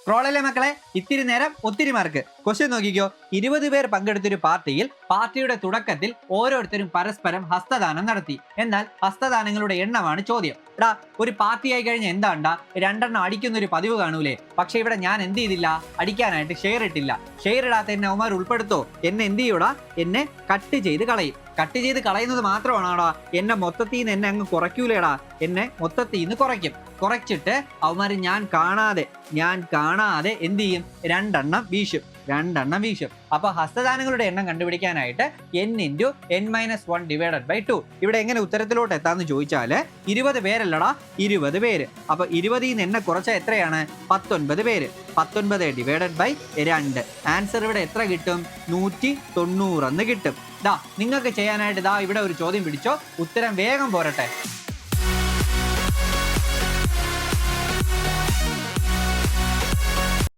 സ്ക്രോളല്ലേ മക്കളെ, ഇത്തിരി നേരം ഒത്തിരി മാർക്ക്. ക്വസ്റ്റ്യൻ നോക്കിക്കോ. 20 പേർ പങ്കെടുത്തൊരു പാർട്ടിയിൽ പാർട്ടിയുടെ തുടക്കത്തിൽ ഓരോരുത്തരും പരസ്പരം ഹസ്തദാനം നടത്തി. എന്നാൽ ഹസ്തദാനങ്ങളുടെ എണ്ണമാണ് ചോദ്യം. എടാ, ഒരു പാർട്ടി ആയി കഴിഞ്ഞാൽ എന്താണ്ടാ 2 എണ്ണം അടിക്കുന്ന ഒരു പതിവ് കാണൂലേ? പക്ഷെ ഇവിടെ ഞാൻ എന്ത് ചെയ്തില്ല, അടിക്കാനായിട്ട് ഷെയർ ഇട്ടില്ല. ഷെയർ ഇടാത്ത എന്നെ അവന്മാർ ഉൾപ്പെടുത്തോ? എന്നെ എന്ത് ചെയ്യൂടാ, എന്നെ കട്ട് ചെയ്ത് കളയും. കട്ട് ചെയ്ത് കളയുന്നത് മാത്രമാണോടാ, എന്നെ മൊത്തത്തിൽ നിന്ന് എന്നെ അങ്ങ് കുറയ്ക്കൂലേടാ, എന്നെ മൊത്തത്തിൽ നിന്ന് കുറയ്ക്കും. കുറച്ചിട്ട് അവന്മാർ ഞാൻ കാണാതെ എന്ത് ചെയ്യും, 2 എണ്ണം വീശും. അപ്പൊ ഹസ്തദാനങ്ങളുടെ എണ്ണം കണ്ടുപിടിക്കാനായിട്ട് n×n-1/2. ഇവിടെ എങ്ങനെ ഉത്തരത്തിലോട്ട് എത്താന്ന് ചോദിച്ചാല് 20 പേരല്ലടാ, 20 പേര്. അപ്പൊ 20 എന്നെ കുറച്ച എത്രയാണ്, 19 പേര്. 19/2. ആൻസർ ഇവിടെ എത്ര കിട്ടും, 190 എന്ന് കിട്ടും. നിങ്ങൾക്ക് ചെയ്യാനായിട്ട് ഇവിടെ ഒരു ചോദ്യം പിടിച്ചോ, ഉത്തരം വേഗം പോരട്ടെ.